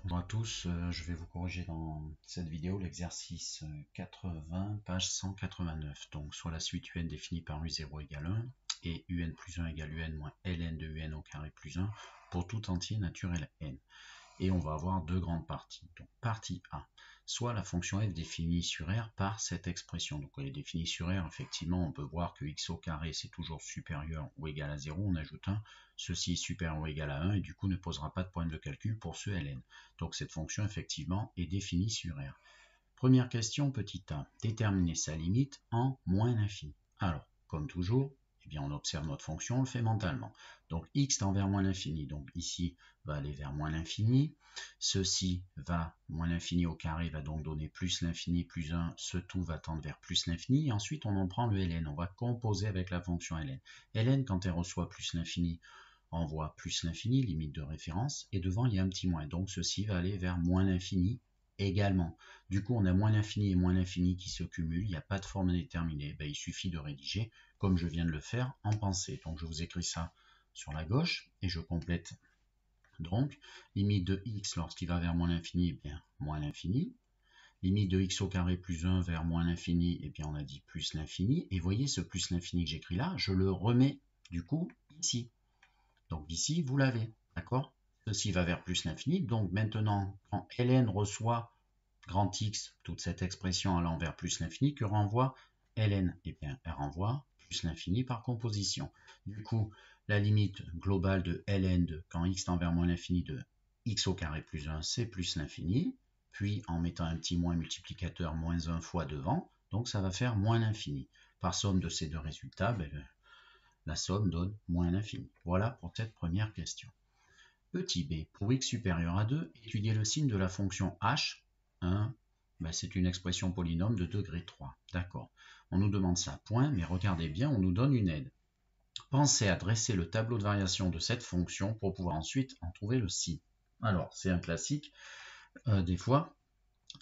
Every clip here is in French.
Bonjour à tous, je vais vous corriger dans cette vidéo l'exercice 80, page 189. Donc soit la suite UN définie par U0 égale 1 et UN plus 1 égale UN moins ln de UN au carré plus 1 pour tout entier naturel n. Et on va avoir deux grandes parties. Donc partie A, soit la fonction f définie sur R par cette expression. Donc elle est définie sur R, effectivement on peut voir que x au carré c'est toujours supérieur ou égal à 0, on ajoute 1, ceci est supérieur ou égal à 1 et du coup ne posera pas de problème de calcul pour ce ln. Donc cette fonction effectivement est définie sur R. Première question, petit a, déterminer sa limite en moins l'infini. Alors, comme toujours, eh bien, on observe notre fonction, on le fait mentalement. Donc x tend vers moins l'infini, donc ici va aller vers moins l'infini. Ceci va, moins l'infini au carré va donc donner plus l'infini plus 1, ce tout va tendre vers plus l'infini, et ensuite on en prend le ln, on va composer avec la fonction ln. Ln, quand elle reçoit plus l'infini, envoie plus l'infini, limite de référence, et devant il y a un petit moins, donc ceci va aller vers moins l'infini également. Du coup, on a moins l'infini et moins l'infini qui se cumulent, il n'y a pas de forme indéterminée. Ben, il suffit de rédiger comme je viens de le faire en pensée. Donc je vous écris ça sur la gauche et je complète. Donc, limite de x lorsqu'il va vers moins l'infini, eh bien moins l'infini. Limite de x au carré plus 1 vers moins l'infini, eh bien on a dit plus l'infini. Et voyez ce plus l'infini que j'écris là, je le remets du coup ici. Donc ici, vous l'avez, d'accord? Ceci va vers plus l'infini. Donc maintenant, quand ln reçoit grand X, toute cette expression allant vers plus l'infini, que renvoie ln? Eh bien, elle renvoie plus l'infini par composition. Du coup, la limite globale de ln de quand x tend vers moins l'infini de x au carré plus 1, c'est plus l'infini. Puis, en mettant un petit moins multiplicateur moins 1 fois devant, donc ça va faire moins l'infini. Par somme de ces deux résultats, la somme donne moins l'infini. Voilà pour cette première question. Petit b, pour x supérieur à 2, étudier le signe de la fonction h. 1, c'est une expression polynôme de degré 3. D'accord. On nous demande ça, point, mais regardez bien, on nous donne une aide. Pensez à dresser le tableau de variation de cette fonction pour pouvoir ensuite en trouver le signe. Alors, c'est un classique. Des fois,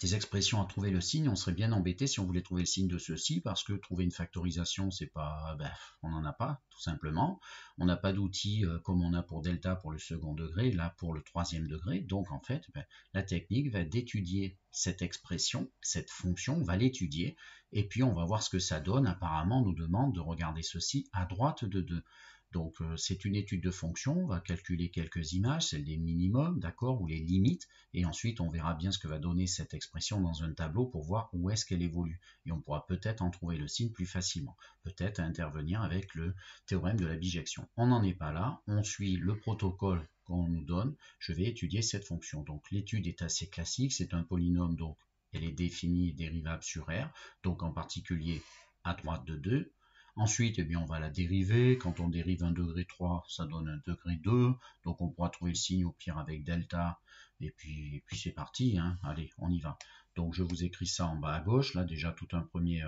des expressions à trouver le signe, on serait bien embêté si on voulait trouver le signe de ceci, parce que trouver une factorisation, c'est pas, on n'en a pas, tout simplement. On n'a pas d'outil comme on a pour delta pour le second degré, là pour le troisième degré. Donc en fait, la technique va être d'étudier cette expression, cette fonction, on va l'étudier, et puis on va voir ce que ça donne. Apparemment, on nous demande de regarder ceci à droite de 2. Donc c'est une étude de fonction, on va calculer quelques images, celles des minimums, d'accord, ou les limites, et ensuite on verra bien ce que va donner cette expression dans un tableau pour voir où est-ce qu'elle évolue. Et on pourra peut-être en trouver le signe plus facilement, peut-être intervenir avec le théorème de la bijection. On n'en est pas là, on suit le protocole qu'on nous donne, je vais étudier cette fonction. Donc l'étude est assez classique, c'est un polynôme, donc elle est définie et dérivable sur R, donc en particulier à droite de 2. Ensuite, eh bien, on va la dériver. Quand on dérive 1 degré 3, ça donne 1 degré 2. Donc on pourra trouver le signe au pire avec delta. Et puis c'est parti. Hein. Allez, on y va. Donc je vous écris ça en bas à gauche. Là, déjà tout un premier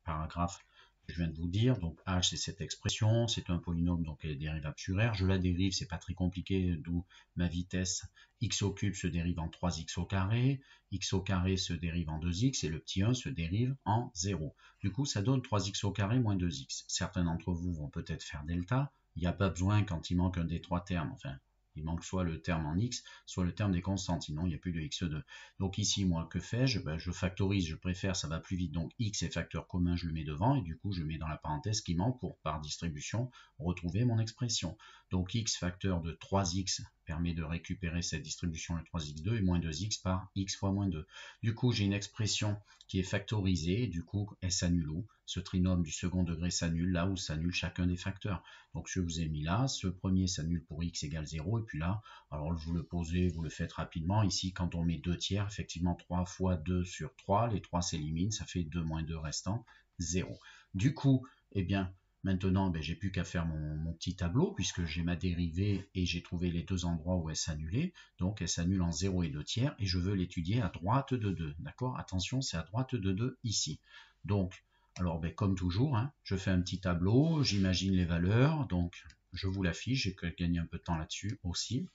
paragraphe que je viens de vous dire. Donc h, c'est cette expression. C'est un polynôme, donc elle est dérivable sur R. Je la dérive, c'est pas très compliqué, d'où ma vitesse. X au cube se dérive en 3x au carré. X au carré se dérive en 2x. Et le petit 1 se dérive en 0. Du coup, ça donne 3x au carré moins 2x. Certains d'entre vous vont peut-être faire delta. Il n'y a pas besoin quand il manque un des trois termes. Enfin, il manque soit le terme en x, soit le terme des constantes. Sinon, il n'y a plus de x2. Donc ici, moi, que fais-je? Je factorise, je préfère, ça va plus vite. Donc x est facteur commun, je le mets devant. Et du coup, je mets dans la parenthèse qui manque pour, par distribution, retrouver mon expression. Donc x facteur de 3x permet de récupérer cette distribution, le 3x2, et moins 2x par x fois moins 2. Du coup, j'ai une expression qui est factorisée, du coup, elle s'annule où? Ce trinôme du second degré s'annule là où s'annule chacun des facteurs. Donc, je vous ai mis là, ce premier s'annule pour x égale 0, et puis là, alors vous le posez, vous le faites rapidement. Ici, quand on met 2 tiers, effectivement, 3 fois 2 sur 3, les 3 s'éliminent, ça fait 2 moins 2 restant 0. Du coup, eh bien, maintenant, j'ai plus qu'à faire mon petit tableau, puisque j'ai ma dérivée et j'ai trouvé les deux endroits où elle s'annulait. Donc, elle s'annule en 0 et 2 tiers, et je veux l'étudier à droite de 2. D'accord? Attention, c'est à droite de 2 ici. Donc, alors, comme toujours, hein, je fais un petit tableau, j'imagine les valeurs, donc je vous l'affiche, j'ai gagné un peu de temps là-dessus aussi.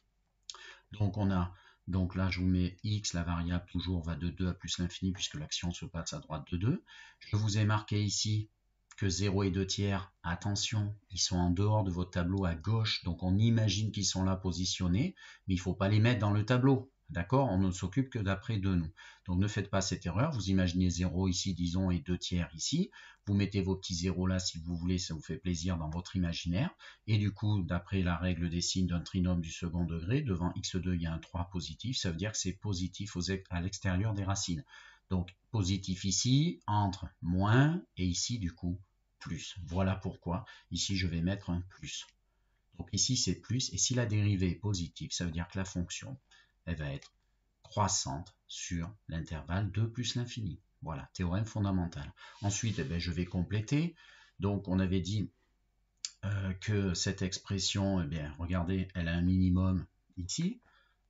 Donc, on a... Donc là, je vous mets x, la variable toujours va de 2 à plus l'infini, puisque l'action se passe à droite de 2. Je vous ai marqué ici que 0 et 2 tiers, attention, ils sont en dehors de votre tableau à gauche, donc on imagine qu'ils sont là positionnés, mais il ne faut pas les mettre dans le tableau. d'accord? On ne s'occupe que d'après de nous. Donc ne faites pas cette erreur, vous imaginez 0 ici, disons, et 2 tiers ici. Vous mettez vos petits zéros là si vous voulez, ça vous fait plaisir dans votre imaginaire. Et du coup, d'après la règle des signes d'un trinôme du second degré, devant x2, il y a un 3 positif, ça veut dire que c'est positif à l'extérieur des racines. Donc positif ici, entre moins, et ici du coup, plus. Voilà pourquoi ici je vais mettre un plus. Donc ici c'est plus, et si la dérivée est positive, ça veut dire que la fonction, elle va être croissante sur l'intervalle 2 plus l'infini. Voilà, théorème fondamental. Ensuite, je vais compléter. Donc on avait dit que cette expression, regardez, elle a un minimum ici,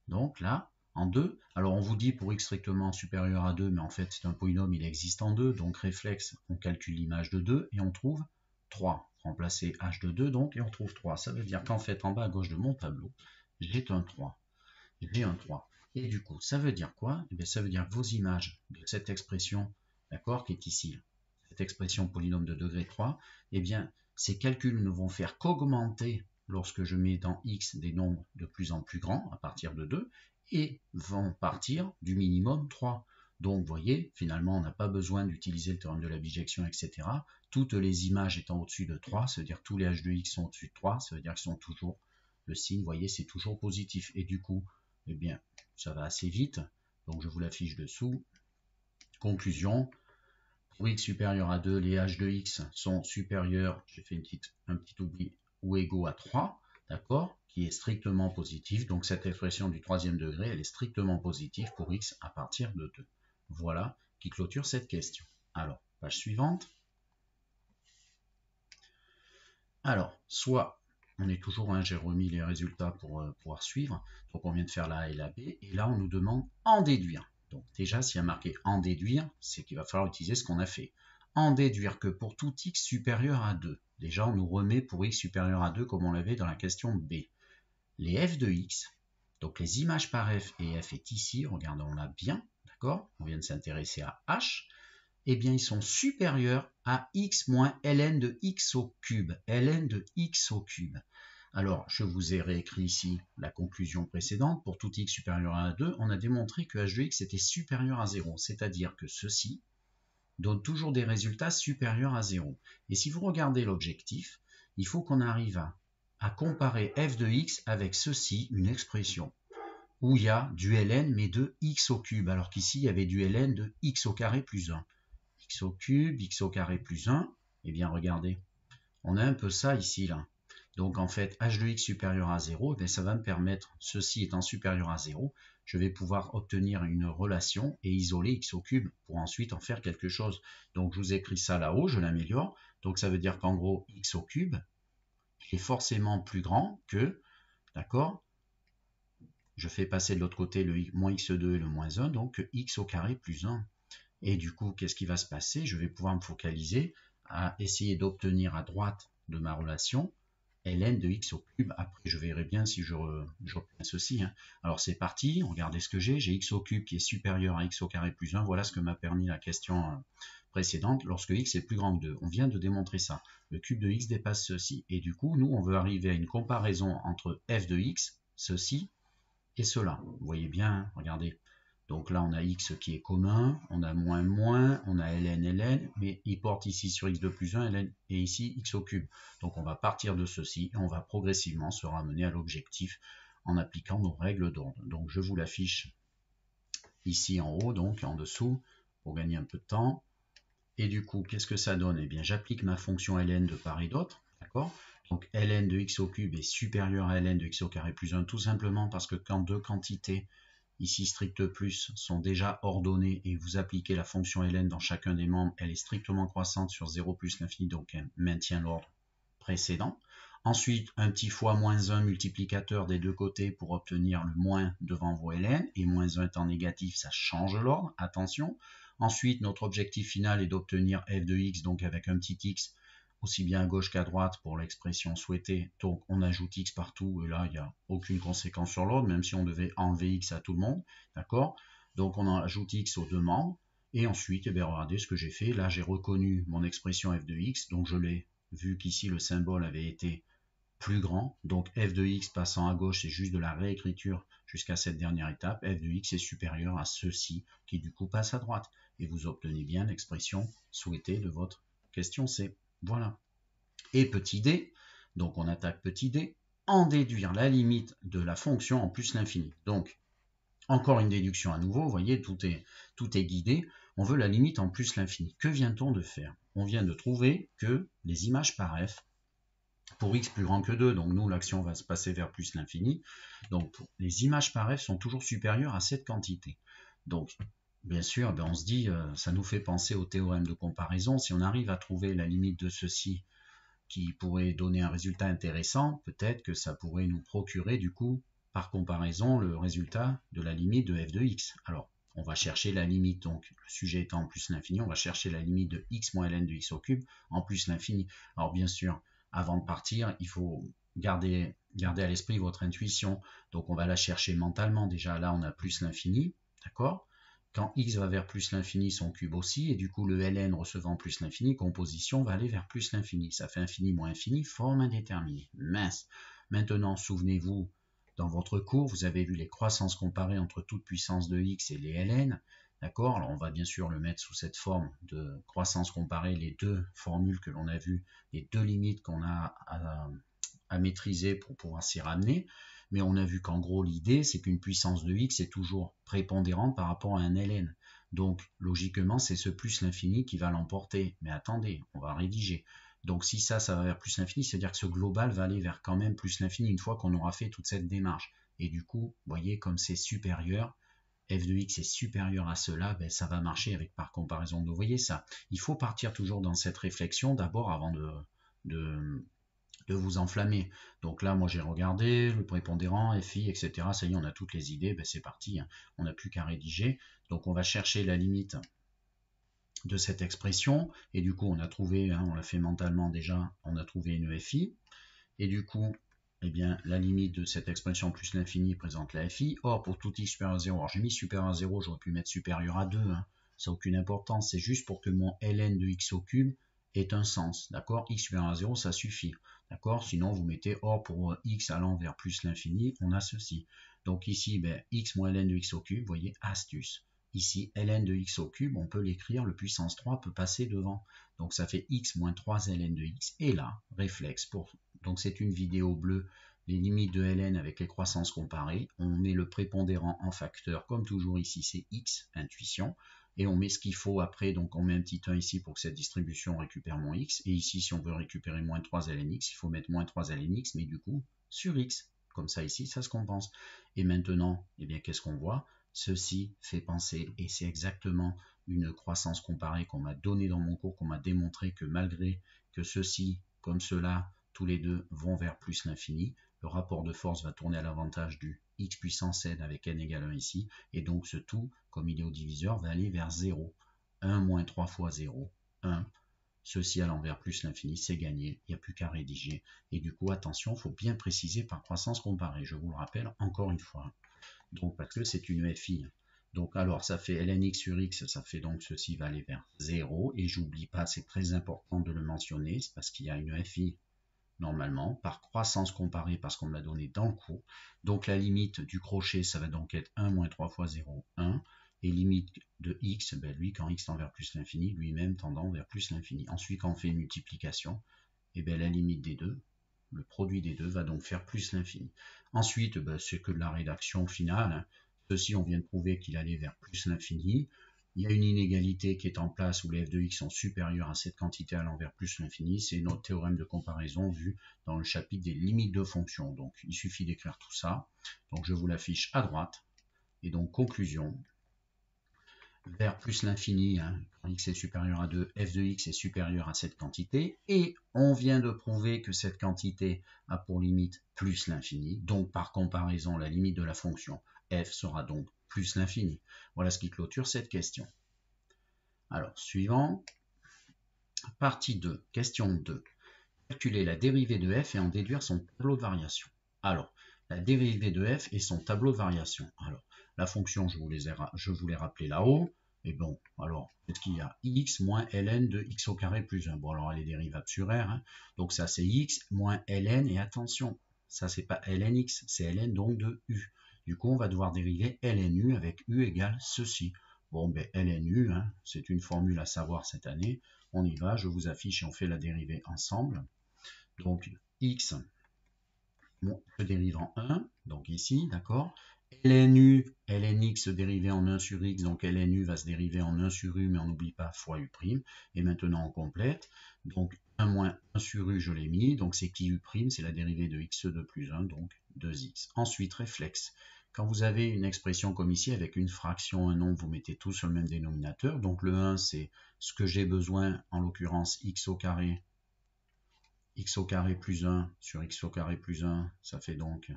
donc là, en 2. Alors on vous dit pour x strictement supérieur à 2, mais en fait c'est un polynôme, il existe en 2, donc réflexe, on calcule l'image de 2 et on trouve 3. Remplacer h de 2 donc et on trouve 3. Ça veut dire qu'en fait en bas à gauche de mon tableau, j'ai un 3. J'ai un 3. Et du coup, ça veut dire quoi? Ça veut dire que vos images de cette expression, d'accord, qui est ici, cette expression polynôme de degré 3, ces calculs ne vont faire qu'augmenter lorsque je mets dans x des nombres de plus en plus grands, à partir de 2, et vont partir du minimum 3. Donc, vous voyez, finalement, on n'a pas besoin d'utiliser le théorème de la bijection, etc. Toutes les images étant au-dessus de 3, ça veut dire que tous les h de x sont au-dessus de 3, ça veut dire qu'ils sont toujours, le signe, vous voyez, c'est toujours positif. Et du coup, ça va assez vite, donc je vous l'affiche dessous. Conclusion, pour x supérieur à 2, les h de x sont supérieurs, j'ai fait un petit oubli, ou égaux à 3, d'accord, qui est strictement positif. Donc cette expression du troisième degré, elle est strictement positive pour x à partir de 2. Voilà qui clôture cette question. Alors, page suivante. Alors, soit on est toujours, j'ai remis les résultats pour pouvoir suivre. Donc on vient de faire la A et la B, et là on nous demande en déduire. Donc déjà, s'il y a marqué en déduire, c'est qu'il va falloir utiliser ce qu'on a fait. En déduire que pour tout x supérieur à 2. Déjà, on nous remet pour x supérieur à 2 comme on l'avait dans la question B. Les f de x, donc les images par f, et f est ici, regardons-la bien, d'accord? On vient de s'intéresser à h. Ils sont supérieurs à x moins ln de x au cube. Ln de x au cube. Alors, je vous ai réécrit ici la conclusion précédente. Pour tout x supérieur à 2, on a démontré que h de x était supérieur à 0. C'est-à-dire que ceci donne toujours des résultats supérieurs à 0. Et si vous regardez l'objectif, il faut qu'on arrive à comparer f de x avec ceci, une expression où il y a du ln mais de x au cube. Alors qu'ici, il y avait du ln de x au carré plus 1. X au cube, x au carré plus 1, regardez, on a un peu ça ici, là. Donc en fait, h de x supérieur à 0, ça va me permettre, ceci étant supérieur à 0, je vais pouvoir obtenir une relation et isoler x au cube pour ensuite en faire quelque chose. Donc je vous écris ça là-haut, je l'améliore. Donc ça veut dire qu'en gros, x au cube est forcément plus grand que, d'accord, je fais passer de l'autre côté le moins x2 et le moins 1, donc x au carré plus 1. Et du coup, qu'est-ce qui va se passer? Je vais pouvoir me focaliser à essayer d'obtenir à droite de ma relation ln de x au cube. Après, je verrai bien si j'obtiens ceci. Alors c'est parti, regardez ce que j'ai x au cube qui est supérieur à x au carré plus 1. Voilà ce que m'a permis la question précédente, lorsque x est plus grand que 2. On vient de démontrer ça. Le cube de x dépasse ceci. Et du coup, nous, on veut arriver à une comparaison entre f de x, ceci, et cela. Vous voyez bien, regardez. Donc là, on a x qui est commun, on a moins, moins, on a ln, mais il porte ici sur x2 plus 1, ln, et ici x au cube. Donc on va partir de ceci, et on va progressivement se ramener à l'objectif en appliquant nos règles d'ordre. Donc je vous l'affiche ici en haut, donc en dessous, pour gagner un peu de temps. Et du coup, qu'est-ce que ça donne? J'applique ma fonction ln de part et d'autre, d'accord? Donc ln de x au cube est supérieur à ln de x au carré plus 1, tout simplement parce que quand deux quantités ici strict plus sont déjà ordonnées et vous appliquez la fonction ln dans chacun des membres, elle est strictement croissante sur 0 plus l'infini, donc elle maintient l'ordre précédent. Ensuite, un petit fois moins 1 multiplicateur des deux côtés pour obtenir le moins devant vos ln, et moins 1 étant négatif, ça change l'ordre, attention. Ensuite, notre objectif final est d'obtenir f de x, donc avec un petit x, aussi bien à gauche qu'à droite pour l'expression souhaitée. Donc on ajoute x partout, et là il n'y a aucune conséquence sur l'ordre, même si on devait enlever x à tout le monde, d'accord? Donc on ajoute x aux deux membres, et ensuite, regardez ce que j'ai fait. Là j'ai reconnu mon expression f de x, donc je l'ai vu qu'ici le symbole avait été plus grand. Donc f de x passant à gauche, c'est juste de la réécriture jusqu'à cette dernière étape. F de x est supérieur à ceci qui du coup passe à droite. Et vous obtenez bien l'expression souhaitée de votre question C. Voilà. Et petit d, donc on attaque petit d, en déduire la limite de la fonction en plus l'infini. Donc, encore une déduction à nouveau, vous voyez, tout est guidé. On veut la limite en plus l'infini. Que vient-on de faire? On vient de trouver que les images par f, pour x plus grand que 2, donc nous, l'action va se passer vers plus l'infini. Donc, les images par f sont toujours supérieures à cette quantité. Donc, bien sûr, on se dit, ça nous fait penser au théorème de comparaison. Si on arrive à trouver la limite de ceci qui pourrait donner un résultat intéressant, peut-être que ça pourrait nous procurer, du coup, par comparaison, le résultat de la limite de f de x. Alors, on va chercher la limite, donc le sujet étant en plus l'infini, on va chercher la limite de x moins ln de x au cube en plus l'infini. Alors, bien sûr, avant de partir, il faut garder à l'esprit votre intuition. Donc, on va la chercher mentalement. Déjà, là, on a plus l'infini, d'accord? Quand x va vers plus l'infini, son cube aussi, et du coup, le ln recevant plus l'infini, composition va aller vers plus l'infini. Ça fait infini moins infini, forme indéterminée. Mince. Maintenant, souvenez-vous, dans votre cours, vous avez vu les croissances comparées entre toute puissance de x et les ln. D'accord? Alors, on va bien sûr le mettre sous cette forme de croissance comparée, les deux formules que l'on a vues, les deux limites qu'on a à maîtriser pour pouvoir s'y ramener. Mais on a vu qu'en gros, l'idée, c'est qu'une puissance de x est toujours prépondérante par rapport à un ln. Donc, logiquement, c'est ce plus l'infini qui va l'emporter. Mais attendez, on va rédiger. Donc, si ça va vers plus l'infini, c'est-à-dire que ce global va aller vers quand même plus l'infini une fois qu'on aura fait toute cette démarche. Et du coup, vous voyez, comme c'est supérieur, f de x est supérieur à cela, ben, ça va marcher avec par comparaison. Vous voyez ça. Il faut partir toujours dans cette réflexion d'abord avant de vous enflammer. Donc là, moi j'ai regardé le prépondérant, FI, etc. Ça y est, on a toutes les idées, ben, c'est parti, hein. On n'a plus qu'à rédiger. Donc on va chercher la limite de cette expression, et du coup on a trouvé, hein, on l'a fait mentalement déjà, on a trouvé une FI, et du coup, eh bien, la limite de cette expression plus l'infini présente la FI. Or, pour tout x supérieur à 0, alors j'ai mis supérieur à 0, j'aurais pu mettre supérieur à 2, hein. Ça n'a aucune importance, c'est juste pour que mon ln de x au cube ait un sens, d'accord? X supérieur à 0, ça suffit, d'accord? Sinon, vous mettez or pour x allant vers plus l'infini, on a ceci. Donc ici, ben, x moins ln de x au cube, vous voyez, astuce. Ici, ln de x au cube, on peut l'écrire, le puissance 3 peut passer devant. Donc ça fait x moins 3 ln de x. Et là, réflexe, donc c'est une vidéo bleue, les limites de ln avec les croissances comparées. On met le prépondérant en facteur, comme toujours ici, c'est x, intuition. Et on met ce qu'il faut après, donc on met un petit 1 ici pour que cette distribution récupère mon x. Et ici, si on veut récupérer moins 3 ln x, il faut mettre moins 3 ln x, mais du coup, sur x. Comme ça ici, ça se compense. Et maintenant, eh bien, qu'est-ce qu'on voit? Ceci fait penser, et c'est exactement une croissance comparée qu'on m'a donnée dans mon cours, qu'on m'a démontré que malgré que ceci, comme cela, tous les deux vont vers plus l'infini, le rapport de force va tourner à l'avantage du x puissance n avec n égale 1 ici, et donc ce tout, comme il est au diviseur, va aller vers 0. 1 moins 3 fois 0, 1. Ceci allant vers plus l'infini, c'est gagné, il n'y a plus qu'à rédiger. Et du coup, attention, il faut bien préciser par croissance comparée, je vous le rappelle encore une fois. Donc, parce que c'est une FI. Donc, alors, ça fait ln x sur x, ça fait donc ceci va aller vers 0. Et j'oublie pas, c'est très important de le mentionner, c'est parce qu'il y a une FI normalement, par croissance comparée, parce qu'on me l'a donné dans le cours. Donc, la limite du crochet, ça va donc être 1 moins 3 fois 0, 1. Et limite de x, ben lui, quand x tend vers plus l'infini, lui-même tendant vers plus l'infini. Ensuite, quand on fait une multiplication, et ben la limite des deux, le produit des deux va donc faire plus l'infini. Ensuite, ben, c'est que de la rédaction finale. Hein. Ceci, on vient de prouver qu'il allait vers plus l'infini. Il y a une inégalité qui est en place où les f de x sont supérieurs à cette quantité allant vers plus l'infini. C'est notre théorème de comparaison vu dans le chapitre des limites de fonctions. Donc, il suffit d'écrire tout ça. Donc, je vous l'affiche à droite. Et donc, conclusion. Vers plus l'infini, hein, quand x est supérieur à 2, f de x est supérieur à cette quantité, et on vient de prouver que cette quantité a pour limite plus l'infini, donc par comparaison, la limite de la fonction f sera donc plus l'infini. Voilà ce qui clôture cette question. Alors, suivant, partie 2, question 2. Calculer la dérivée de f et en déduire son tableau de variation. Alors, la dérivée de f et son tableau de variation. Alors, la fonction, je vous l'ai rappelé là-haut. Et bon, alors, peut-être qu'il y a x moins ln de x au carré plus 1. Bon, alors, elle est dérivable sur r. Hein. Donc, ça, c'est x moins ln. Et attention, ça, c'est pas lnx, c'est ln donc de u. Du coup, on va devoir dériver lnu avec u égale ceci. Bon, ben, lnu, hein, c'est une formule à savoir cette année. On y va, je vous affiche et on fait la dérivée ensemble. Donc, x, bon, je dérive en 1, donc ici, d'accord. lnu, lnx dérivé en 1 sur x, donc lnu va se dériver en 1 sur u, mais on n'oublie pas fois u'. Et maintenant, on complète. Donc, 1 moins 1 sur u, je l'ai mis. Donc, c'est qui u', c'est la dérivée de x2 plus 1, donc 2x. Ensuite, réflexe. Quand vous avez une expression comme ici, avec une fraction, un nombre, vous mettez tout sur le même dénominateur. Donc, le 1, c'est ce que j'ai besoin, en l'occurrence, x au carré plus 1 sur x au carré plus 1, ça fait donc,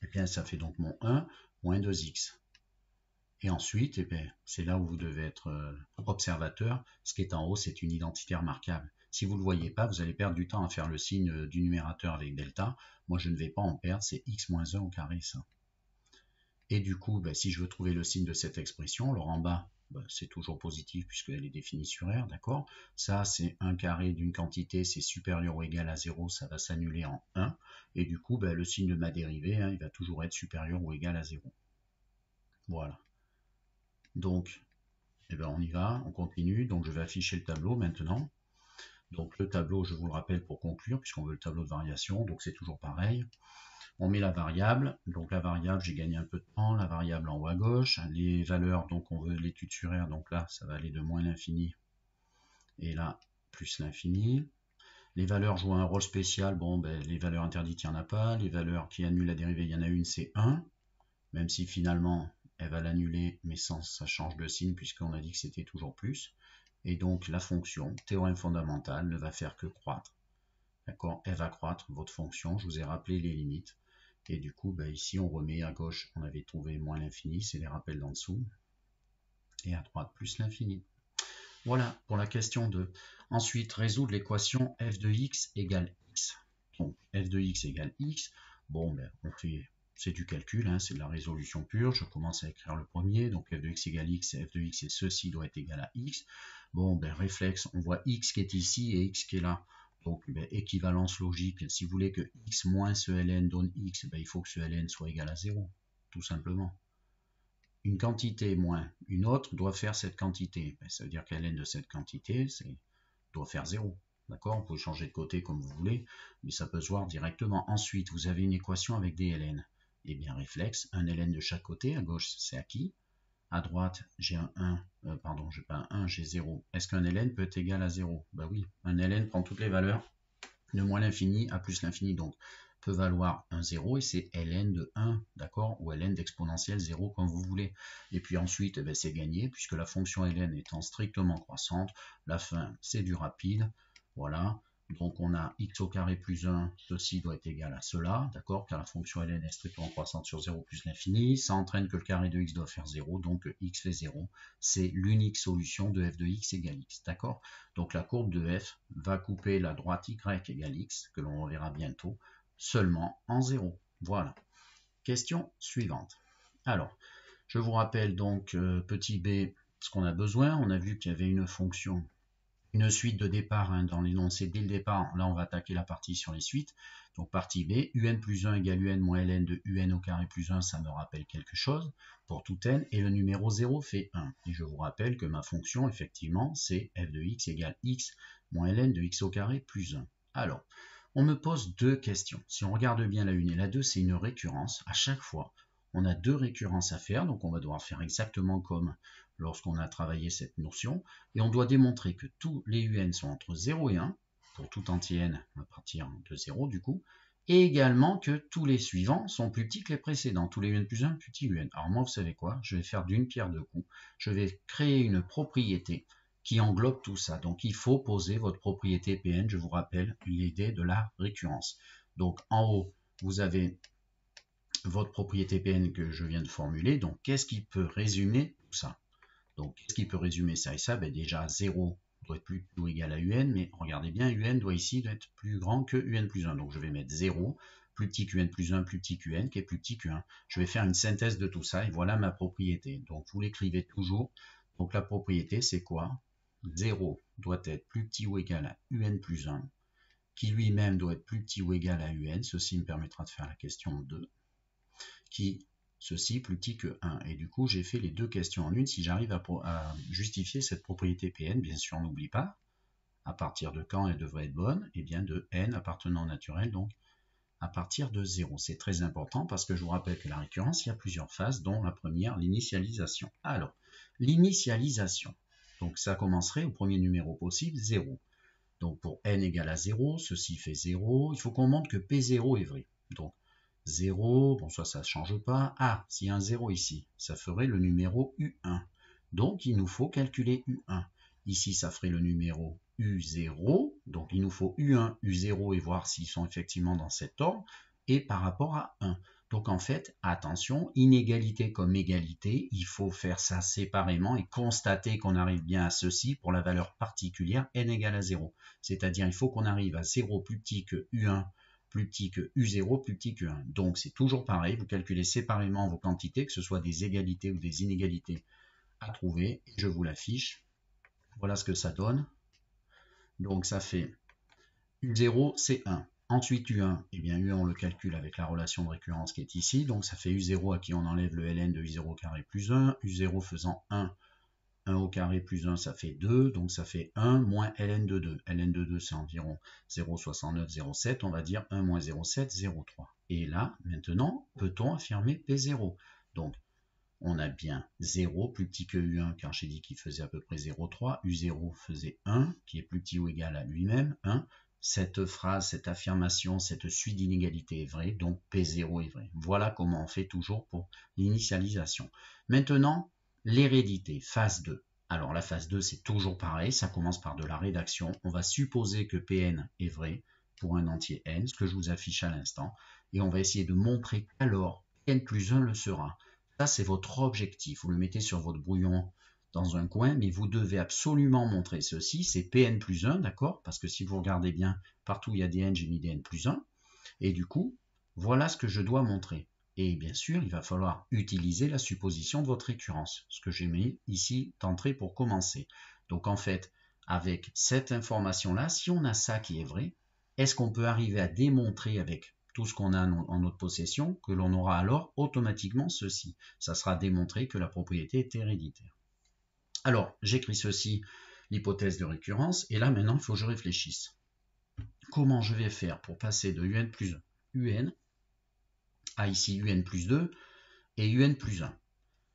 eh bien, ça fait donc mon 1 moins 2x. Et ensuite, eh bien, c'est là où vous devez être observateur. Ce qui est en haut, c'est une identité remarquable. Si vous ne le voyez pas, vous allez perdre du temps à faire le signe du numérateur avec delta. Moi, je ne vais pas en perdre, c'est x moins 1 au carré, ça. Et du coup, ben, si je veux trouver le signe de cette expression, alors en bas, ben, c'est toujours positif puisqu'elle est définie sur R, d'accord? Ça, c'est un carré d'une quantité, c'est supérieur ou égal à 0, ça va s'annuler en 1. Et du coup, ben, le signe de ma dérivée, hein, il va toujours être supérieur ou égal à 0. Voilà. Donc, eh ben, on y va, on continue. Donc, je vais afficher le tableau maintenant. Donc, le tableau, je vous le rappelle pour conclure, puisqu'on veut le tableau de variation, donc c'est toujours pareil. On met la variable, donc la variable, j'ai gagné un peu de temps, la variable en haut à gauche, les valeurs, donc on veut l'étude sur R, donc là, ça va aller de moins l'infini, et là, plus l'infini. Les valeurs jouent un rôle spécial, bon, ben, les valeurs interdites, il n'y en a pas, les valeurs qui annulent la dérivée, il y en a une, c'est 1, même si finalement, elle va l'annuler, mais sans, ça change de signe, puisqu'on a dit que c'était toujours plus. Et donc, la fonction, théorème fondamental, ne va faire que croître. D'accord? Elle va croître, votre fonction, je vous ai rappelé les limites. Et du coup, ben ici, on remet à gauche, on avait trouvé moins l'infini, c'est les rappels d'en dessous. Et à droite, plus l'infini. Voilà pour la question 2. Ensuite, résoudre l'équation f de x égale x. Donc, f de x égale x. Bon, ben, on fait, c'est du calcul, hein, c'est de la résolution pure. Je commence à écrire le premier. Donc, f de x égale x, f de x et ceci doit être égal à x. Bon, ben, réflexe, on voit x qui est ici et x qui est là. Donc, ben, équivalence logique, si vous voulez que x moins ce ln donne x, ben, il faut que ce ln soit égal à 0, tout simplement. Une quantité moins une autre doit faire cette quantité. Ben, ça veut dire que ln de cette quantité doit faire 0. D'accord? Vous pouvez changer de côté comme vous voulez, mais ça peut se voir directement. Ensuite, vous avez une équation avec des ln. Eh bien, réflexe, un ln de chaque côté. À gauche, c'est acquis. À droite, j'ai un 1, pardon, j'ai pas un 1, j'ai 0. Est-ce qu'un ln peut être égal à 0? Ben oui, un ln prend toutes les valeurs de moins l'infini à plus l'infini, donc peut valoir un 0 et c'est ln de 1, d'accord, ou ln d'exponentielle 0 comme vous voulez. Et puis ensuite, eh ben, c'est gagné, puisque la fonction ln étant strictement croissante, la fin c'est du rapide, voilà. Donc on a x au carré plus 1, ceci doit être égal à cela, d'accord, car la fonction ln est strictement croissante sur 0 plus l'infini, ça entraîne que le carré de x doit faire 0, donc x fait 0, c'est l'unique solution de f de x égale x, d'accord. Donc la courbe de f va couper la droite y égale x, que l'on reverra bientôt, seulement en 0. Voilà. Question suivante. Alors, je vous rappelle donc, petit b, ce qu'on a besoin. On a vu qu'il y avait une fonction, une suite de départ hein, dans l'énoncé dès le départ. Là, on va attaquer la partie sur les suites. Donc, partie B, un plus 1 égale un moins ln de un au carré plus 1, ça me rappelle quelque chose pour tout n. Et le numéro 0 fait 1. Et je vous rappelle que ma fonction, effectivement, c'est f de x égale x moins ln de x au carré plus 1. Alors, on me pose deux questions. Si on regarde bien la 1 et la 2, c'est une récurrence. À chaque fois, on a deux récurrences à faire. Donc, on va devoir faire exactement comme lorsqu'on a travaillé cette notion. Et on doit démontrer que tous les un sont entre 0 et 1, pour tout entier n à partir de 0 du coup, et également que tous les suivants sont plus petits que les précédents. Tous les un plus 1, petit un. Alors moi, vous savez quoi? Je vais faire d'une pierre deux coups. Je vais créer une propriété qui englobe tout ça. Donc il faut poser votre propriété Pn. Je vous rappelle l'idée de la récurrence. Donc en haut, vous avez votre propriété Pn que je viens de formuler. Donc qu'est-ce qui peut résumer tout ça? Donc, qu'est-ce qui peut résumer ça et ça? Ben, déjà, 0 doit être plus ou égal à un, mais regardez bien, un doit ici être plus grand que un plus 1. Donc, je vais mettre 0. plus petit qu'un plus 1, plus petit qu'un qui est plus petit qu'un. Je vais faire une synthèse de tout ça et voilà ma propriété. Donc vous l'écrivez toujours. Donc la propriété c'est quoi? 0 doit être plus petit ou égal à un plus 1, qui lui-même doit être plus petit ou égal à un. Ceci me permettra de faire la question 2, qui ceci plus petit que 1. Et du coup j'ai fait les deux questions en une. Si j'arrive à justifier cette propriété Pn, bien sûr n'oublie pas, à partir de quand elle devrait être bonne? Eh bien de n appartenant au naturel, donc à partir de 0. C'est très important parce que je vous rappelle que la récurrence, il y a plusieurs phases, dont la première, l'initialisation. Alors, l'initialisation, donc ça commencerait au premier numéro possible, 0. Donc pour n égale à 0, ceci fait 0. Il faut qu'on montre que P0 est vrai. Donc 0, bon ça ne change pas. Ah, s'il y a un 0 ici, ça ferait le numéro U1. Donc il nous faut calculer U1. Ici, ça ferait le numéro U0. Donc il nous faut U1, U0 et voir s'ils sont effectivement dans cet ordre. Et par rapport à 1. Donc en fait, attention, inégalité comme égalité, il faut faire ça séparément et constater qu'on arrive bien à ceci pour la valeur particulière n égale à 0. C'est-à-dire il faut qu'on arrive à 0 plus petit que U1, plus petit que U0, plus petit que 1. Donc c'est toujours pareil, vous calculez séparément vos quantités, que ce soit des égalités ou des inégalités à trouver. Je vous l'affiche. Voilà ce que ça donne. Donc ça fait U0, c'est 1. Ensuite U1, eh bien U1 on le calcule avec la relation de récurrence qui est ici. Donc ça fait U0 à qui on enlève le ln de U0 carré plus 1. U0 faisant 1 au carré plus 1, ça fait 2, donc ça fait 1 moins ln de 2. ln de 2, c'est environ 0,69, 0,7, on va dire 1 moins 0,7, 0,3. Et là, maintenant, peut-on affirmer P0? Donc, on a bien 0 plus petit que U1, car j'ai dit qu'il faisait à peu près 0,3. U0 faisait 1, qui est plus petit ou égal à lui-même, 1. Cette phrase, cette affirmation, cette suite d'inégalités est vraie, donc P0 est vrai. Voilà comment on fait toujours pour l'initialisation. Maintenant, l'hérédité, phase 2. Alors la phase 2, c'est toujours pareil, ça commence par de la rédaction. On va supposer que Pn est vrai pour un entier n, ce que je vous affiche à l'instant, et on va essayer de montrer qu'alors n plus 1 le sera. Ça, c'est votre objectif. Vous le mettez sur votre brouillon dans un coin, mais vous devez absolument montrer ceci. C'est Pn plus 1, d'accord? Parce que si vous regardez bien, partout où il y a des n, j'ai mis des n plus 1. Et du coup, voilà ce que je dois montrer. Et bien sûr, il va falloir utiliser la supposition de votre récurrence, ce que j'ai mis ici d'entrée pour commencer. Donc en fait, avec cette information-là, si on a ça qui est vrai, est-ce qu'on peut arriver à démontrer avec tout ce qu'on a en notre possession que l'on aura alors automatiquement ceci? Ça sera démontré que la propriété est héréditaire. Alors, j'écris ceci, l'hypothèse de récurrence, et là maintenant, il faut que je réfléchisse. Comment je vais faire pour passer de un plus un à ici un plus 2 et un plus 1?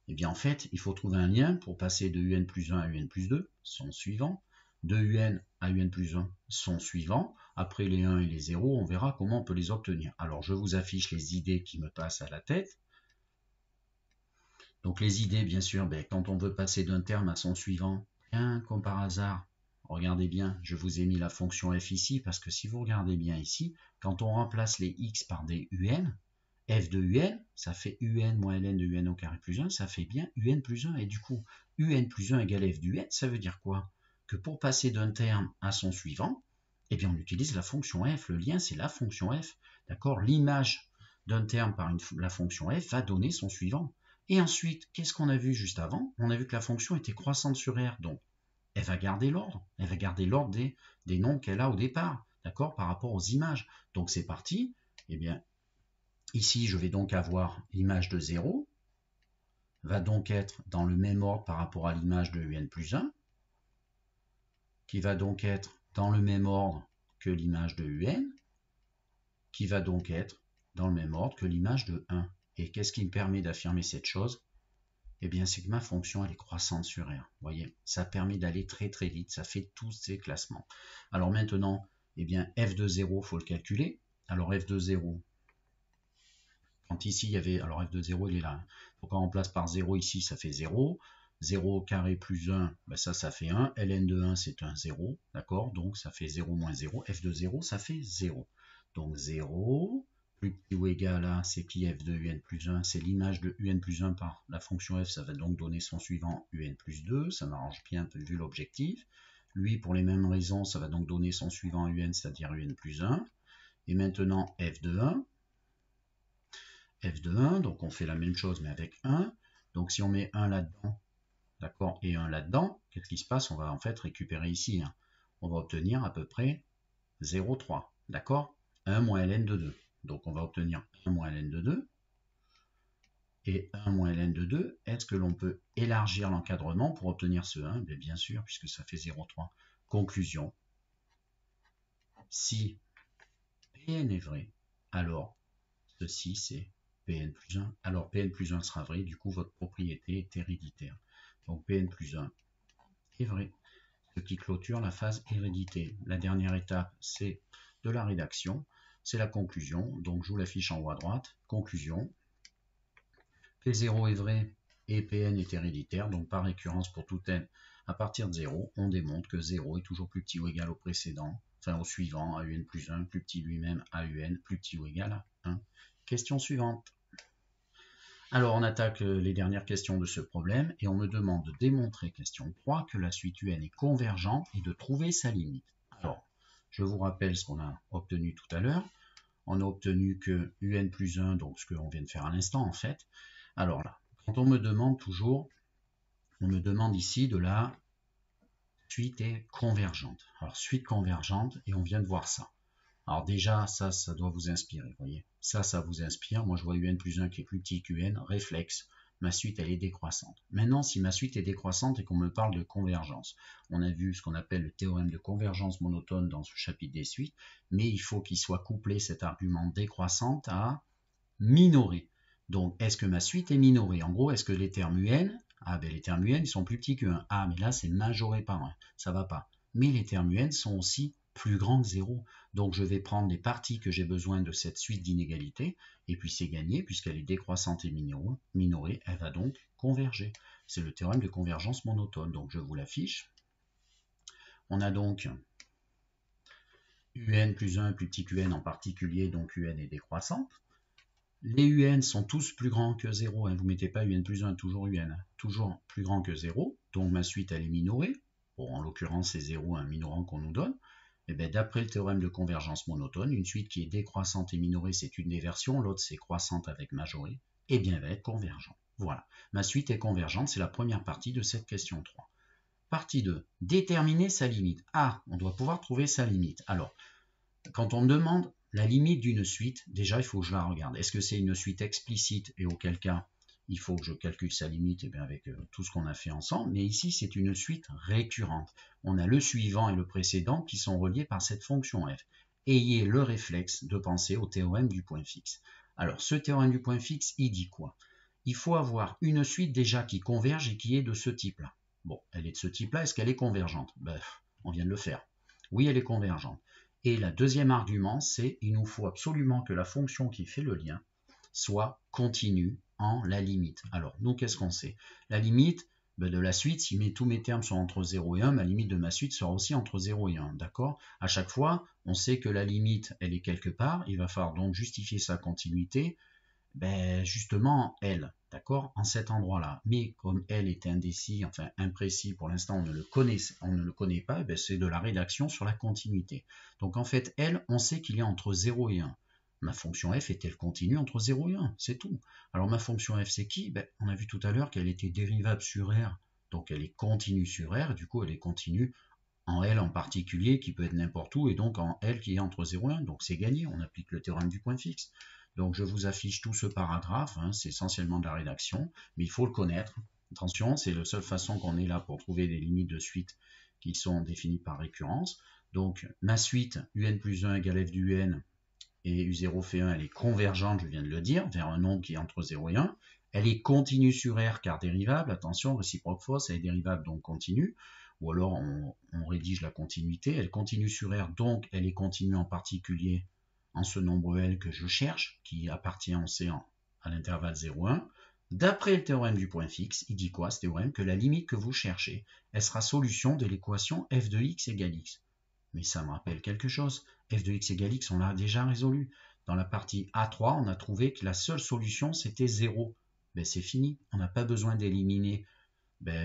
Eh bien en fait, il faut trouver un lien pour passer de un plus 1 à un plus 2, son suivant, de un à un plus 1, son suivant. Après les 1 et les 0, on verra comment on peut les obtenir. Alors je vous affiche les idées qui me passent à la tête. Donc les idées, bien sûr, quand on veut passer d'un terme à son suivant, bien comme par hasard, regardez bien, je vous ai mis la fonction f ici, parce que si vous regardez bien ici, quand on remplace les x par des un, f de un, ça fait un moins ln de un au carré plus 1, ça fait bien un plus 1. Et du coup, un plus 1 égale f du n, ça veut dire quoi? Que pour passer d'un terme à son suivant, eh bien on utilise la fonction f. Le lien, c'est la fonction f. D'accord? L'image d'un terme par la fonction f va donner son suivant. Et ensuite, qu'est-ce qu'on a vu juste avant? On a vu que la fonction était croissante sur R, donc elle va garder l'ordre. Elle va garder l'ordre des nombres qu'elle a au départ, d'accord, par rapport aux images. Donc c'est parti. Eh bien, ici, je vais donc avoir l'image de 0, va donc être dans le même ordre par rapport à l'image de un plus 1, qui va donc être dans le même ordre que l'image de un, qui va donc être dans le même ordre que l'image de 1. Et qu'est-ce qui me permet d'affirmer cette chose? Eh bien, c'est que ma fonction, elle est croissante sur R. Vous voyez, ça permet d'aller très très vite, ça fait tous ces classements. Alors maintenant, eh bien, f de 0, il faut le calculer. Alors f de 0, quand ici il y avait, alors f de 0, il est là. Donc on remplace par 0 ici, ça fait 0. 0 au carré plus 1, ben ça fait 1. ln de 1, c'est un 0, d'accord? Donc ça fait 0 moins 0. f de 0, ça fait 0. Donc 0, plus petit ou égal à, c'est qui f de un plus 1? C'est l'image de un plus 1 par la fonction f, ça va donc donner son suivant un plus 2, ça m'arrange bien vu l'objectif. Lui, pour les mêmes raisons, ça va donc donner son suivant un, c'est-à-dire un plus 1. Et maintenant, f de 1, f de 1, donc on fait la même chose mais avec 1. Donc si on met 1 là-dedans, d'accord, et 1 là-dedans, qu'est-ce qui se passe? On va en fait récupérer ici. Hein. On va obtenir à peu près 0,3, d'accord? 1 moins ln de 2. Donc on va obtenir 1 moins ln de 2. Et 1 moins ln de 2, est-ce que l'on peut élargir l'encadrement pour obtenir ce 1? Bien sûr, puisque ça fait 0,3. Conclusion, si Pn est vrai, alors ceci c'est Pn plus 1. Alors Pn plus 1 sera vrai, du coup votre propriété est héréditaire. Donc Pn plus 1 est vrai, ce qui clôture la phase hérédité. La dernière étape, c'est de la rédaction, c'est la conclusion. Donc je vous l'affiche en haut à droite. Conclusion, P0 est vrai et Pn est héréditaire, donc par récurrence pour tout n à partir de 0, on démontre que 0 est toujours plus petit ou égal au précédent, enfin au suivant, à un plus 1, plus petit lui-même, à un, plus petit ou égal à 1. Question suivante. Alors on attaque les dernières questions de ce problème et on me demande de démontrer, question 3, que la suite un est convergente et de trouver sa limite. Alors, je vous rappelle ce qu'on a obtenu tout à l'heure. On a obtenu que un plus 1, donc ce qu'on vient de faire à l'instant en fait. Alors là, quand on me demande toujours, on me demande ici de la suite est convergente. Alors suite convergente, et on vient de voir ça. Alors déjà, ça doit vous inspirer, vous voyez. Ça vous inspire. Moi, je vois un plus 1 qui est plus petit qu'un, réflexe. Ma suite, elle est décroissante. Maintenant, si ma suite est décroissante et qu'on me parle de convergence, on a vu ce qu'on appelle le théorème de convergence monotone dans ce chapitre des suites, mais il faut qu'il soit couplé, cet argument décroissante, à minoré. Donc, est-ce que ma suite est minorée? En gros, est-ce que les termes un, les termes un, ils sont plus petits que 1. Ah, mais là, c'est majoré par 1. Ça va pas. Mais les termes un sont aussi plus grands que 0. Donc, je vais prendre les parties que j'ai besoin de cette suite d'inégalités, et puis c'est gagné, puisqu'elle est décroissante et minorée, elle va donc converger. C'est le théorème de convergence monotone. Donc, je vous l'affiche. On a donc un plus 1 plus petit qu'un en particulier, donc un est décroissante. Les un sont tous plus grands que 0. Hein. Vous ne mettez pas un plus 1, toujours un. Toujours plus grand que 0. Donc ma suite, elle est minorée. Bon, en l'occurrence, c'est 0, un minorant qu'on nous donne. Et bien, d'après le théorème de convergence monotone, une suite qui est décroissante et minorée, c'est une des versions. L'autre, c'est croissante avec majorée. Et bien, elle va être convergente. Voilà. Ma suite est convergente. C'est la première partie de cette question 3. Partie 2. Déterminer sa limite. Ah, on doit pouvoir trouver sa limite. Alors, quand on me demande la limite d'une suite, déjà il faut que je la regarde. Est-ce que c'est une suite explicite et auquel cas il faut que je calcule sa limite bien avec tout ce qu'on a fait ensemble. Mais ici c'est une suite récurrente. On a le suivant et le précédent qui sont reliés par cette fonction f. Ayez le réflexe de penser au théorème du point fixe. Alors ce théorème du point fixe, il dit quoi? Il faut avoir une suite déjà qui converge et qui est de ce type-là. Bon, elle est de ce type-là, est-ce qu'elle est convergente? On vient de le faire. Oui, elle est convergente. Et le deuxième argument, c'est il nous faut absolument que la fonction qui fait le lien soit continue en la limite. Alors, nous, qu'est-ce qu'on sait? La limite de la suite, si tous mes termes sont entre 0 et 1, ma limite de ma suite sera aussi entre 0 et 1. D'accord? À chaque fois, on sait que la limite, elle est quelque part. Il va falloir donc justifier sa continuité. Justement, L, d'accord, en cet endroit-là. Mais comme L est indécis, enfin imprécis, pour l'instant on ne le connaît pas, c'est de la rédaction sur la continuité. Donc en fait, L, on sait qu'il est entre 0 et 1. Ma fonction f est-elle continue entre 0 et 1? C'est tout. Alors ma fonction f, c'est qui? On a vu tout à l'heure qu'elle était dérivable sur R, donc elle est continue sur R, du coup elle est continue en L en particulier, qui peut être n'importe où, et donc en L qui est entre 0 et 1. Donc c'est gagné, on applique le théorème du point fixe. Donc je vous affiche tout ce paragraphe, hein, c'est essentiellement de la rédaction, mais il faut le connaître. Attention, c'est la seule façon qu'on est là pour trouver des limites de suite qui sont définies par récurrence. Donc ma suite, un plus 1 égale f du un, et u0 fait 1, elle est convergente, je viens de le dire, vers un nombre qui est entre 0 et 1. Elle est continue sur R car dérivable, attention, réciproque fausse, elle est dérivable donc continue. Ou alors on rédige la continuité, elle continue sur R, donc elle est continue en particulier en ce nombre L que je cherche, qui appartient, on sait, à l'intervalle 0,1. D'après le théorème du point fixe, il dit quoi ce théorème? Que la limite que vous cherchez, elle sera solution de l'équation f de x égale x. Mais ça me rappelle quelque chose, f de x égale x, on l'a déjà résolu. Dans la partie A3, on a trouvé que la seule solution, c'était 0. C'est fini, on n'a pas besoin d'éliminer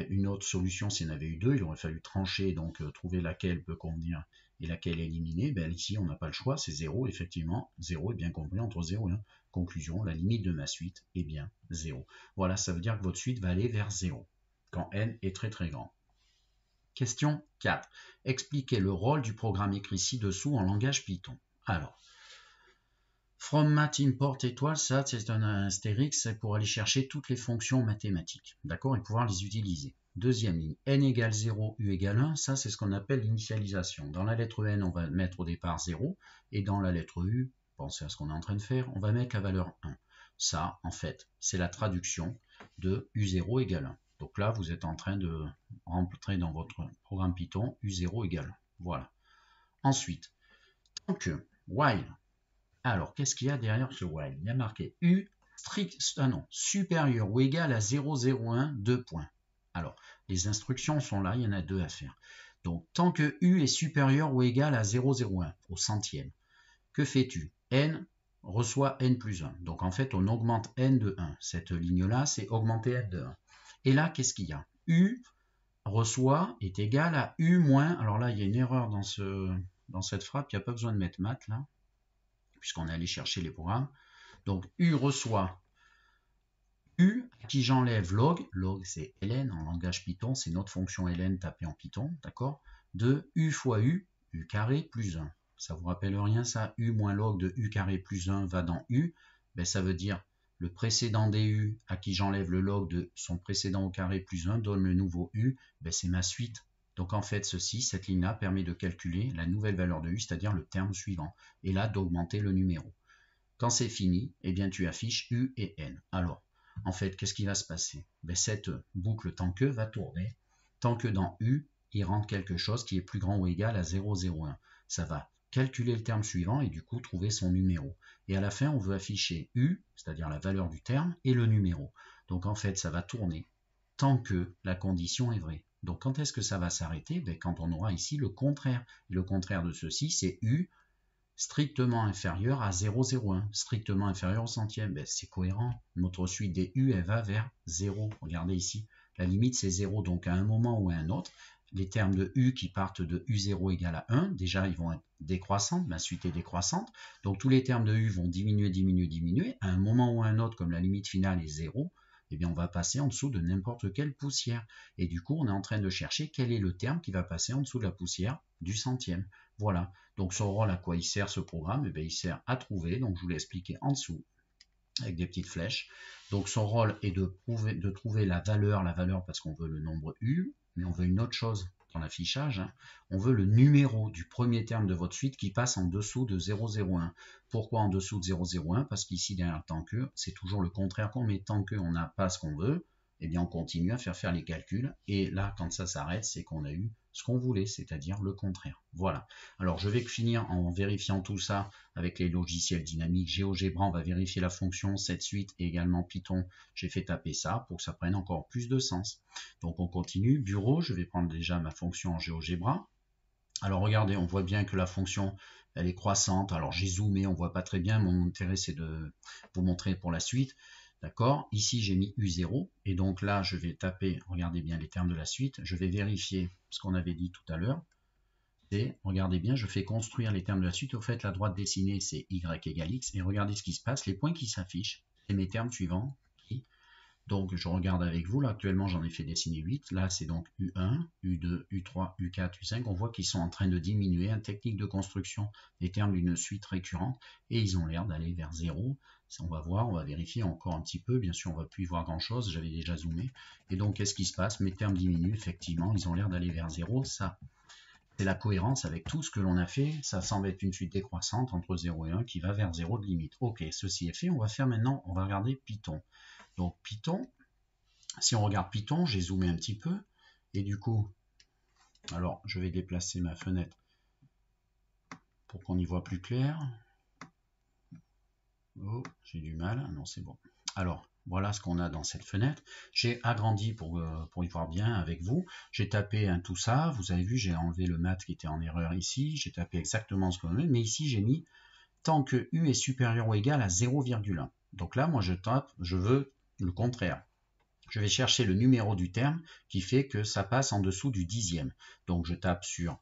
une autre solution. S'il y en avait eu deux, il aurait fallu trancher, donc trouver laquelle peut convenir et laquelle est éliminée, ben ici on n'a pas le choix, c'est 0, effectivement, 0 est bien compris entre 0 et 1. Conclusion, la limite de ma suite est bien 0. Voilà, ça veut dire que votre suite va aller vers 0, quand n est très très grand. Question 4. Expliquez le rôle du programme écrit ci-dessous en langage Python. Alors, from math import étoile, ça c'est un astérix, c'est pour aller chercher toutes les fonctions mathématiques, d'accord, et pouvoir les utiliser. Deuxième ligne, n égale 0, u égale 1, ça c'est ce qu'on appelle l'initialisation. Dans la lettre n, on va mettre au départ 0, et dans la lettre u, pensez à ce qu'on est en train de faire, on va mettre la valeur 1. Ça, en fait, c'est la traduction de u0 égale 1. Donc là, vous êtes en train de rentrer dans votre programme Python u0 égale 1. Voilà. Ensuite, tant que while. Alors, qu'est-ce qu'il y a derrière ce while? Il y a marqué u supérieur ou égal à 0,01, 2 points. Alors, les instructions sont là, il y en a deux à faire. Donc, tant que u est supérieur ou égal à 0,01, au centième, que fais-tu? N reçoit n plus 1. Donc, en fait, on augmente n de 1. Cette ligne-là, c'est augmenter n de 1. Et là, qu'est-ce qu'il y a? U reçoit est égal à U moins, alors là il y a une erreur dans cette frappe, il n'y a pas besoin de mettre math là, puisqu'on est allé chercher les programmes. Donc U reçoit U, qui j'enlève log, log c'est ln en langage Python, c'est notre fonction ln tapée en Python, d'accord, de U fois U, U carré plus 1. Ça vous rappelle rien ça? U moins log de U carré plus 1 va dans U, ben, ça veut dire le précédent des U à qui j'enlève le log de son précédent au carré plus 1 donne le nouveau U, ben c'est ma suite. Donc en fait cette ligne-là permet de calculer la nouvelle valeur de U, c'est-à-dire le terme suivant, et là d'augmenter le numéro. Quand c'est fini, eh bien tu affiches U et N. Alors, en fait, qu'est-ce qui va se passer? Ben, cette boucle tant que va tourner, tant que dans U, il rentre quelque chose qui est plus grand ou égal à 0,01. Ça va calculer le terme suivant et du coup trouver son numéro. Et à la fin, on veut afficher U, c'est-à-dire la valeur du terme, et le numéro. Donc en fait, ça va tourner tant que la condition est vraie. Donc quand est-ce que ça va s'arrêter? Ben, quand on aura ici le contraire. Et le contraire de ceci, c'est U strictement inférieur à 0,01, strictement inférieur au centième. Ben, c'est cohérent. Notre suite des U, elle va vers 0. Regardez ici, la limite c'est 0. Donc à un moment ou à un autre, les termes de U qui partent de U0 égale à 1, déjà ils vont être décroissants, ma suite est décroissante. Donc tous les termes de U vont diminuer, diminuer, diminuer. À un moment ou à un autre, comme la limite finale est 0, eh bien on va passer en dessous de n'importe quelle poussière. Et du coup, on est en train de chercher quel est le terme qui va passer en dessous de la poussière du centième. Voilà. Donc son rôle, à quoi il sert ce programme? Eh bien, il sert à trouver, donc je vous l'ai expliqué en dessous, avec des petites flèches. Donc son rôle est de trouver la valeur parce qu'on veut le nombre U, mais on veut une autre chose dans l'affichage. Hein. On veut le numéro du premier terme de votre suite qui passe en dessous de 0,01. Pourquoi en dessous de 0,01? Parce qu'ici, derrière tant que, c'est toujours le contraire qu'on met. Tant qu'on n'a pas ce qu'on veut, eh bien on continue à faire les calculs. Et là, quand ça s'arrête, c'est qu'on a eu ce qu'on voulait, c'est-à-dire le contraire. Voilà. Alors, je vais finir en vérifiant tout ça avec les logiciels dynamiques. GeoGebra, on va vérifier la fonction, cette suite et également Python. J'ai fait taper ça pour que ça prenne encore plus de sens. Donc, on continue. Bureau, je vais prendre déjà ma fonction en GeoGebra. Alors, regardez, on voit bien que la fonction, elle est croissante. Alors, j'ai zoomé, on ne voit pas très bien. Mon intérêt, c'est de vous montrer pour la suite. D'accord? Ici, j'ai mis U0. Et donc là, je vais taper, regardez bien les termes de la suite. Je vais vérifier ce qu'on avait dit tout à l'heure. Et regardez bien, je fais construire les termes de la suite. Au fait, la droite dessinée, c'est Y égale X. Et regardez ce qui se passe. Les points qui s'affichent, c'est mes termes suivants. Donc, je regarde avec vous. Là, actuellement, j'en ai fait dessiner 8. Là, c'est donc U1, U2, U3, U4, U5. On voit qu'ils sont en train de diminuer. Une technique de construction des termes d'une suite récurrente. Et ils ont l'air d'aller vers 0. On va voir, on va vérifier encore un petit peu. Bien sûr, on ne va plus y voir grand-chose. J'avais déjà zoomé. Et donc, qu'est-ce qui se passe? Mes termes diminuent. Effectivement, ils ont l'air d'aller vers 0. Ça, c'est la cohérence avec tout ce que l'on a fait. Ça semble être une suite décroissante entre 0 et 1 qui va vers 0 de limite. Ok, ceci est fait. On va faire maintenant, on va regarder Python. Donc Python, si on regarde Python, j'ai zoomé un petit peu. Et du coup, alors je vais déplacer ma fenêtre pour qu'on y voit plus clair. Oh, j'ai du mal. Non, c'est bon. Alors, voilà ce qu'on a dans cette fenêtre. J'ai agrandi pour y voir bien avec vous. J'ai tapé tout ça. Vous avez vu, j'ai enlevé le math qui était en erreur ici. J'ai tapé exactement ce qu'on veut. Mais ici, j'ai mis tant que U est supérieur ou égal à 0,1. Donc là, moi, je tape, je veux le contraire. Je vais chercher le numéro du terme qui fait que ça passe en dessous du dixième. Donc, je tape sur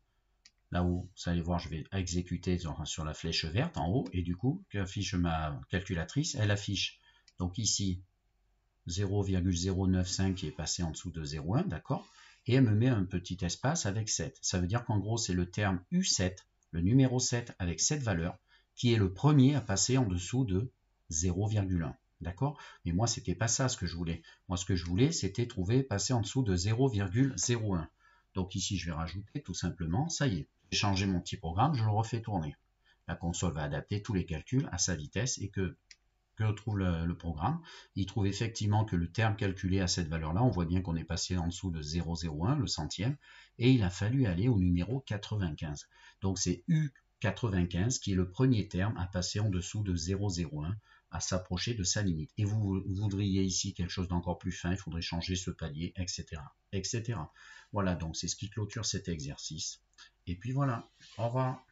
là-haut, vous allez voir, je vais exécuter sur la flèche verte en haut, et du coup, qu'affiche ma calculatrice, elle affiche, donc ici, 0,095 qui est passé en dessous de 0,1, d'accord, et elle me met un petit espace avec 7. Ça veut dire qu'en gros, c'est le terme U7, le numéro 7 avec cette valeur, qui est le premier à passer en dessous de 0,1. D'accord? Mais moi, c'était pas ça ce que je voulais. Moi, ce que je voulais, c'était passer en dessous de 0,01. Donc ici, je vais rajouter tout simplement, ça y est, j'ai changé mon petit programme, je le refais tourner. La console va adapter tous les calculs à sa vitesse et que trouve le programme, il trouve effectivement que le terme calculé à cette valeur-là, on voit bien qu'on est passé en dessous de 0,01, le centième, et il a fallu aller au numéro 95. Donc c'est U95 qui est le premier terme à passer en dessous de 0,01, à s'approcher de sa limite. Et vous voudriez ici quelque chose d'encore plus fin, il faudrait changer ce palier, etc. etc. Voilà, donc c'est ce qui clôture cet exercice. Et puis voilà, au revoir.